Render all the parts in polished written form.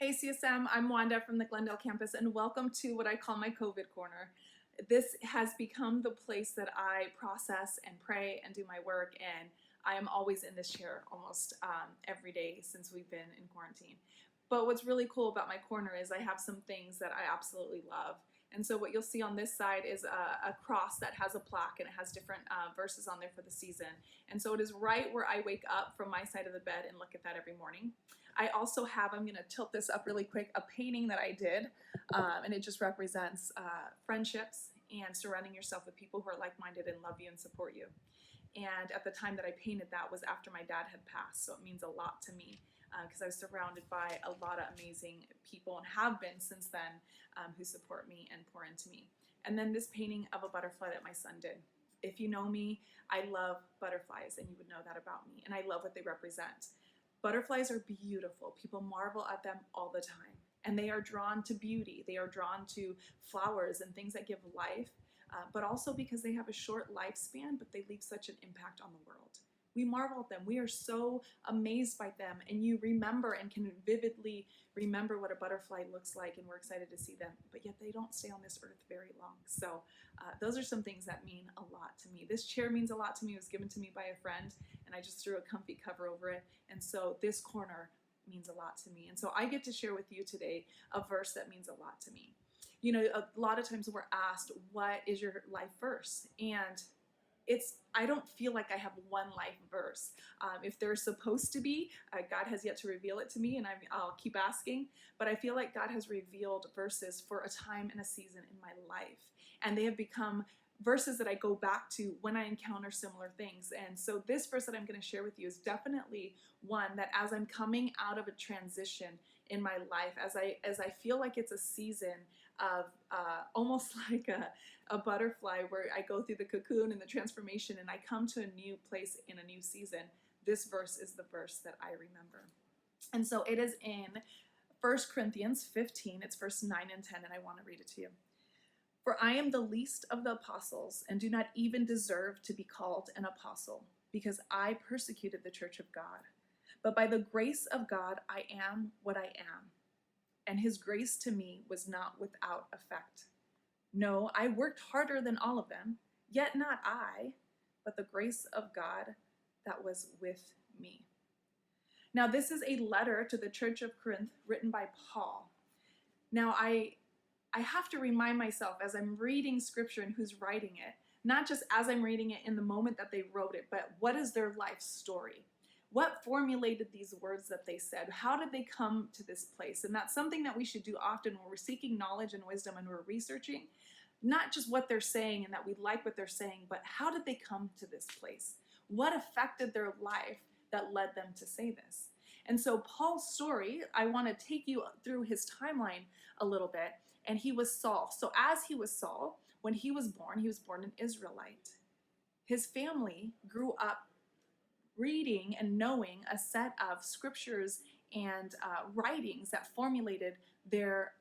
Hey CSM, I'm Wanda from the Glendale campus, and welcome to what I call my COVID corner. This has become the place that I process and pray and do my work, and I am always in this chair almost every day since we've been in quarantine. But what's really cool about my corner is I have some things that I absolutely love. And so what you'll see on this side is a cross that has a plaque, and it has different verses on there for the season. And so it is right where I wake up from my side of the bed and look at that every morning. I also have, I'm going to tilt this up really quick, a painting that I did, and it just represents friendships and surrounding yourself with people who are like-minded and love you and support you. And at the time that I painted that was after my dad had passed, so it means a lot to me because I was surrounded by a lot of amazing people and have been since then who support me and pour into me. And then this painting of a butterfly that my son did. If you know me, I love butterflies, and you would know that about me, and I love what they represent. Butterflies are beautiful. People marvel at them all the time, and they are drawn to beauty. They are drawn to flowers and things that give life, but also because they have a short lifespan, but they leave such an impact on the world. We marvel at them. We are so amazed by them, and you remember and can vividly remember what a butterfly looks like, and we're excited to see them, but yet they don't stay on this earth very long. So those are some things that mean a lot to me. This chair means a lot to me. It was given to me by a friend, and I just threw a comfy cover over it, and so this corner means a lot to me. And so I get to share with you today a verse that means a lot to me. You know, a lot of times we're asked, what is your life verse? And I don't feel like I have one life verse. If there's supposed to be, God has yet to reveal it to me, and I'll keep asking, but I feel like God has revealed verses for a time and a season in my life, and they have become verses that I go back to when I encounter similar things. And so this verse that I'm going to share with you is definitely one that, as I'm coming out of a transition in my life, as I feel like it's a season of almost like a butterfly where I go through the cocoon and the transformation and I come to a new place in a new season, this verse is the verse that I remember. And so it is in 1 Corinthians 15, it's verse 9 and 10, and I want to read it to you. For I am the least of the apostles, and do not even deserve to be called an apostle, because I persecuted the church of God. But by the grace of God I am what I am, and his grace to me was not without effect. No, I worked harder than all of them, yet not I, but the grace of God that was with me. Now this is a letter to the church of Corinth written by Paul. Now I have to remind myself as I'm reading scripture and who's writing it, not just as I'm reading it in the moment that they wrote it, but what is their life story? What formulated these words that they said? How did they come to this place? And that's something that we should do often when we're seeking knowledge and wisdom and we're researching, not just what they're saying and that we like what they're saying, but how did they come to this place? What affected their life that led them to say this? And so Paul's story, I want to take you through his timeline a little bit. And he was Saul. So as he was Saul, when he was born an Israelite. His family grew up reading and knowing a set of scriptures and writings that formulated their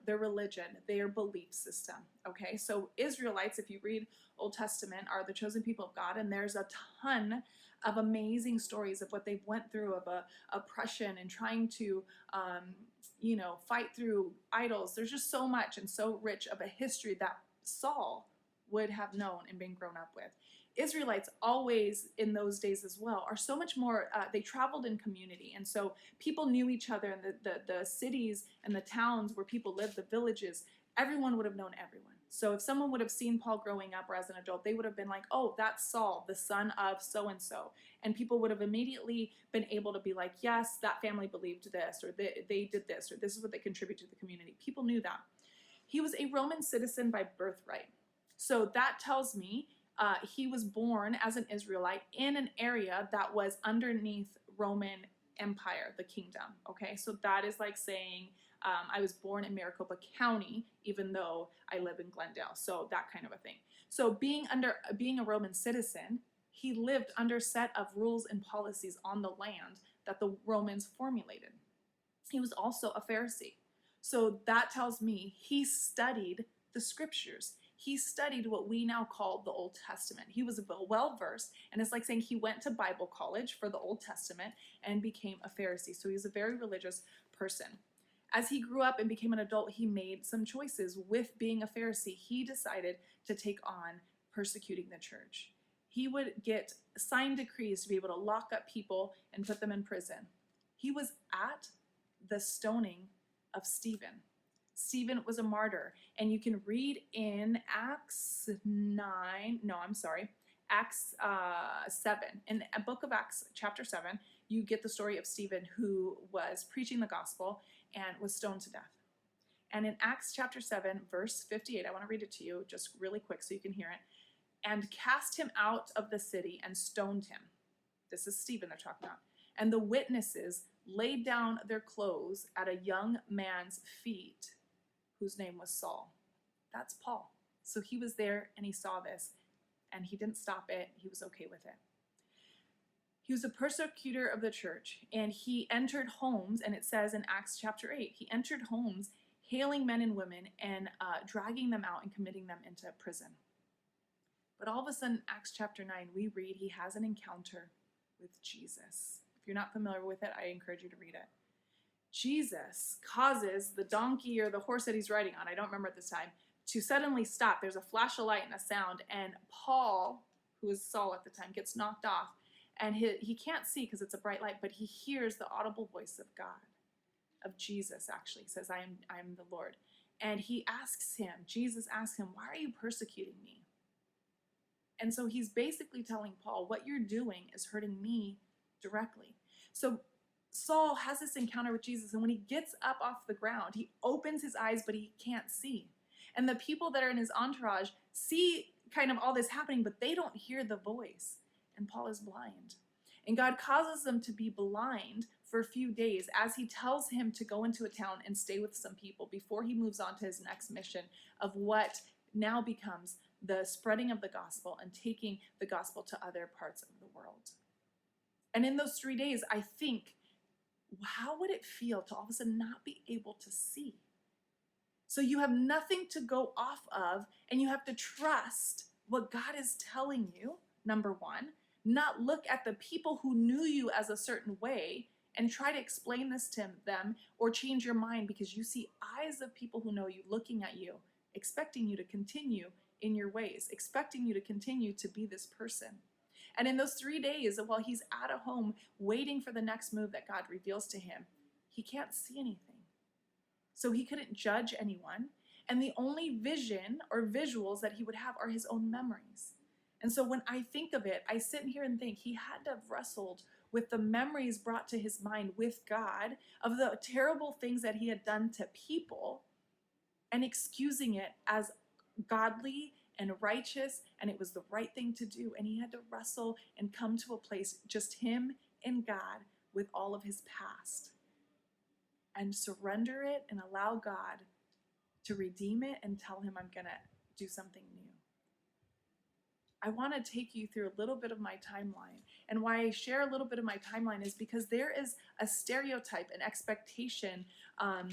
religion, their belief system. Okay, so Israelites, if you read Old Testament, are the chosen people of God, and there's a ton of amazing stories of what they went through of oppression and trying to fight through idols. There's just so much and so rich of a history that Saul would have known and been grown up with. Israelites always in those days as well are so much more, they traveled in community, and so people knew each other, and the cities and the towns where people lived, the villages, everyone would have known everyone. So if someone would have seen Paul growing up or as an adult, they would have been like, oh, that's Saul, the son of so-and-so. And people would have immediately been able to be like, yes, that family believed this, or they did this, or this is what they contribute to the community. People knew that. He was a Roman citizen by birthright. So that tells me he was born as an Israelite in an area that was underneath Roman Empire, the kingdom. Okay, so that is like saying I was born in Maricopa County, even though I live in Glendale. So that kind of a thing. So being a Roman citizen, he lived under a set of rules and policies on the land that the Romans formulated. He was also a Pharisee. So that tells me he studied the scriptures. He studied what we now call the Old Testament. He was well-versed, and it's like saying he went to Bible college for the Old Testament and became a Pharisee. So he's a very religious person. As he grew up and became an adult, he made some choices. With being a Pharisee, he decided to take on persecuting the church. He would get signed decrees to be able to lock up people and put them in prison. He was at the stoning of Stephen. Stephen was a martyr, and you can read in Acts 7. In the book of Acts, chapter 7, you get the story of Stephen, who was preaching the gospel and was stoned to death. And in Acts chapter 7, verse 58, I want to read it to you just really quick so you can hear it. And cast him out of the city and stoned him. This is Stephen they're talking about. And the witnesses laid down their clothes at a young man's feet, whose name was Saul. That's Paul. So he was there and he saw this, and he didn't stop it. He was okay with it. He was a persecutor of the church, and he entered homes, and it says in Acts chapter 8, he entered homes hailing men and women and dragging them out and committing them into prison. But all of a sudden, Acts chapter 9, we read he has an encounter with Jesus. If you're not familiar with it, I encourage you to read it. Jesus causes the donkey or the horse that he's riding on, I don't remember at this time, to suddenly stop. There's a flash of light and a sound, and Paul, who is Saul at the time, gets knocked off. And he can't see because it's a bright light, but he hears the audible voice of God, of Jesus actually. He says, I am the Lord. And Jesus asks him, why are you persecuting me? And so he's basically telling Paul, what you're doing is hurting me directly. So Saul has this encounter with Jesus, and when he gets up off the ground, he opens his eyes, but he can't see. And the people that are in his entourage see kind of all this happening, but they don't hear the voice. And Paul is blind. And God causes them to be blind for a few days as he tells him to go into a town and stay with some people before he moves on to his next mission of what now becomes the spreading of the gospel and taking the gospel to other parts of the world. And in those 3 days, I think, how would it feel to all of a sudden not be able to see? So you have nothing to go off of, and you have to trust what God is telling you, number one. Not look at the people who knew you as a certain way and try to explain this to them or change your mind because you see eyes of people who know you looking at you, expecting you to continue in your ways, expecting you to continue to be this person. And in those 3 days, while he's at a home waiting for the next move that God reveals to him, he can't see anything. So he couldn't judge anyone. And the only vision or visuals that he would have are his own memories. And so when I think of it, I sit here and think he had to have wrestled with the memories brought to his mind with God of the terrible things that he had done to people and excusing it as godly and righteous, and it was the right thing to do. And he had to wrestle and come to a place, just him and God, with all of his past, and surrender it and allow God to redeem it and tell him, I'm going to do something new. I want to take you through a little bit of my timeline. And why I share a little bit of my timeline is because there is a stereotype, an expectation, a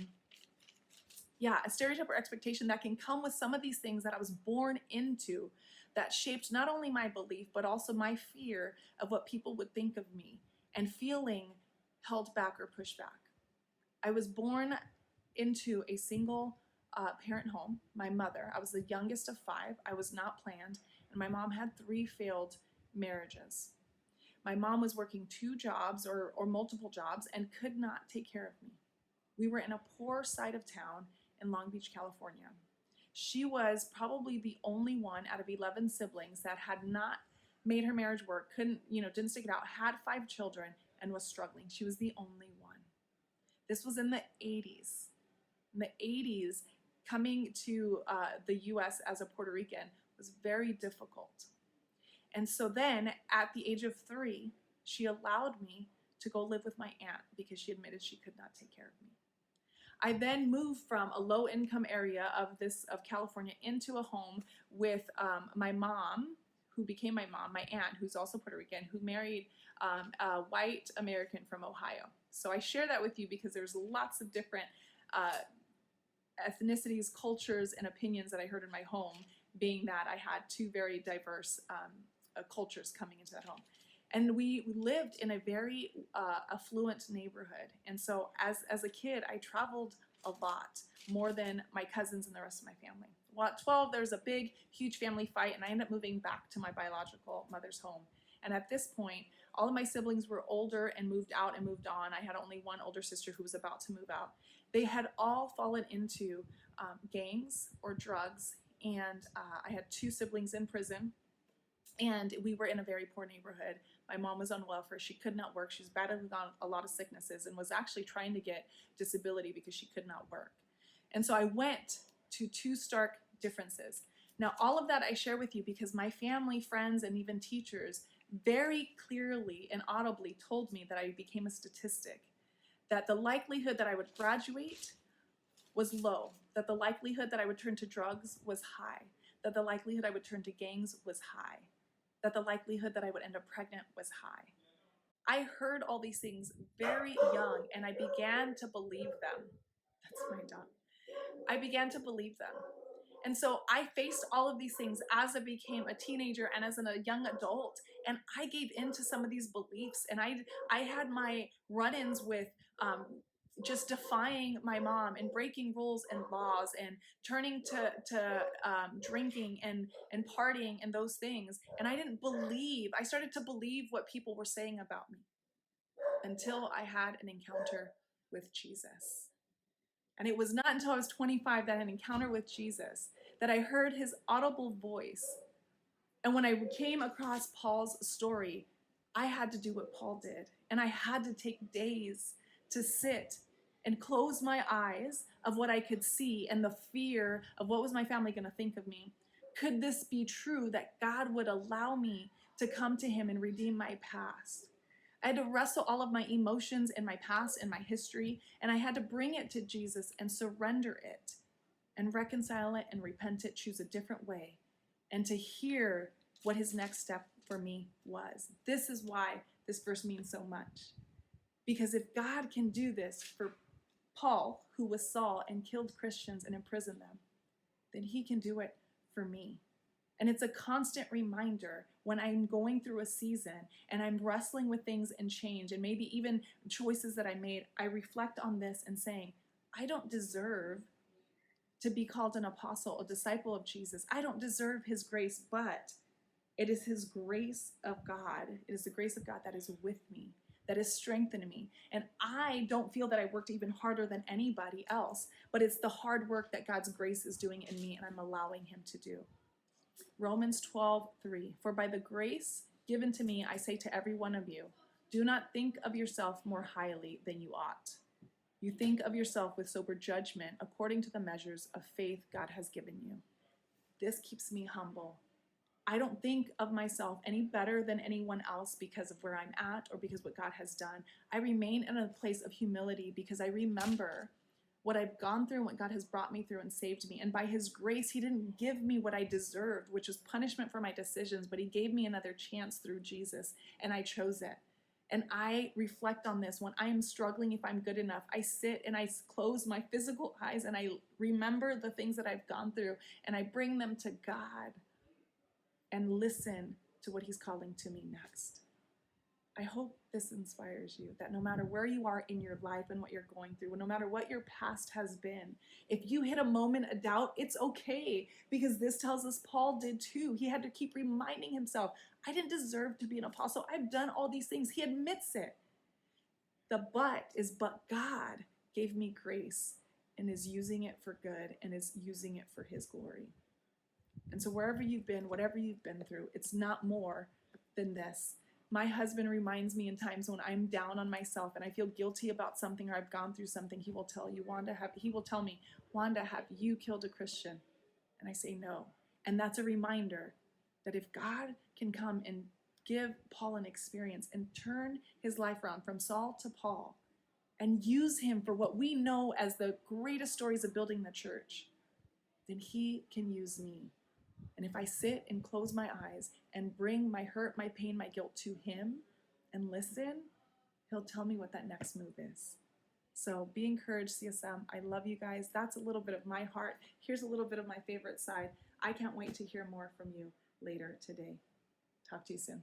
stereotype or expectation that can come with some of these things that I was born into that shaped not only my belief, but also my fear of what people would think of me and feeling held back or pushed back. I was born into a single parent home. My mother, I was the youngest of 5. I was not planned. And my mom had 3 failed marriages. My mom was working 2 jobs or multiple jobs and could not take care of me. We were in a poor side of town in Long Beach, California. She was probably the only one out of 11 siblings that had not made her marriage work, didn't stick it out, had 5 children, and was struggling. She was the only one. This was in the 80s. In the 80s, coming to the U.S. as a Puerto Rican was very difficult. And so then at the age of 3, she allowed me to go live with my aunt because she admitted she could not take care of me. I then moved from a low income area of California into a home with my mom, who became my mom, my aunt, who's also Puerto Rican, who married a white American from Ohio. So I share that with you because there's lots of different ethnicities, cultures, and opinions that I heard in my home, being that I had 2 very diverse cultures coming into that home. And we lived in a very affluent neighborhood. And so as a kid, I traveled a lot, more than my cousins and the rest of my family. Well, at 12, there was a big, huge family fight, and I ended up moving back to my biological mother's home. And at this point, all of my siblings were older and moved out and moved on. I had only one older sister who was about to move out. They had all fallen into gangs or drugs, and I had two siblings in prison, and we were in a very poor neighborhood. My mom was on welfare. She could not work. She was battling on a lot of sicknesses and was actually trying to get disability because she could not work. And so I went to two stark differences. Now, all of that I share with you because my family, friends, and even teachers very clearly and audibly told me that I became a statistic, that the likelihood that I would graduate was low, that the likelihood that I would turn to drugs was high, that the likelihood I would turn to gangs was high, that the likelihood that I would end up pregnant was high. I heard all these things very young, and I began to believe them. That's my dog. I began to believe them. And so I faced all of these things as I became a teenager and as a young adult, and I gave in to some of these beliefs, and I had my run-ins with just defying my mom and breaking rules and laws and turning to drinking and partying and those things. And I started to believe what people were saying about me until I had an encounter with Jesus. And it was not until I was 25 that I had an encounter with Jesus that I heard his audible voice. And when I came across Paul's story, I had to do what Paul did. And I had to take days to sit and close my eyes of what I could see and the fear of what was my family going to think of me. Could this be true that God would allow me to come to him and redeem my past? I had to wrestle all of my emotions and my past and my history, and I had to bring it to Jesus and surrender it and reconcile it and repent it, choose a different way, and to hear what his next step for me was. This is why this verse means so much. Because if God can do this for Paul, who was Saul and killed Christians and imprisoned them, then he can do it for me. And it's a constant reminder when I'm going through a season and I'm wrestling with things and change and maybe even choices that I made, I reflect on this and saying, I don't deserve to be called an apostle, a disciple of Jesus. I don't deserve his grace, but it is his grace of God. It is the grace of God that is with me, that is strengthening me. And I don't feel that I worked even harder than anybody else, but it's the hard work that God's grace is doing in me and I'm allowing him to do. Romans 12:3. For by the grace given to me, I say to every one of you, do not think of yourself more highly than you ought. You think of yourself with sober judgment according to the measures of faith God has given you. This keeps me humble. I don't think of myself any better than anyone else because of where I'm at or because what God has done. I remain in a place of humility because I remember what I've gone through and what God has brought me through and saved me. And by his grace, he didn't give me what I deserved, which was punishment for my decisions, but he gave me another chance through Jesus, and I chose it. And I reflect on this when I am struggling, if I'm good enough. I sit and I close my physical eyes and I remember the things that I've gone through and I bring them to God and listen to what he's calling to me next. I hope this inspires you, that no matter where you are in your life and what you're going through, no matter what your past has been, if you hit a moment of doubt, it's okay, because this tells us Paul did too. He had to keep reminding himself, I didn't deserve to be an apostle. I've done all these things. He admits it. The but is, but God gave me grace and is using it for good and is using it for his glory. And so wherever you've been, whatever you've been through, it's not more than this. My husband reminds me in times when I'm down on myself and I feel guilty about something or I've gone through something, he will tell me, Wanda, have you killed a Christian? And I say no. And that's a reminder that if God can come and give Paul an experience and turn his life around from Saul to Paul and use him for what we know as the greatest stories of building the church, then he can use me. And if I sit and close my eyes and bring my hurt, my pain, my guilt to him and listen, he'll tell me what that next move is. So be encouraged, CSM. I love you guys. That's a little bit of my heart. Here's a little bit of my favorite side. I can't wait to hear more from you later today. Talk to you soon.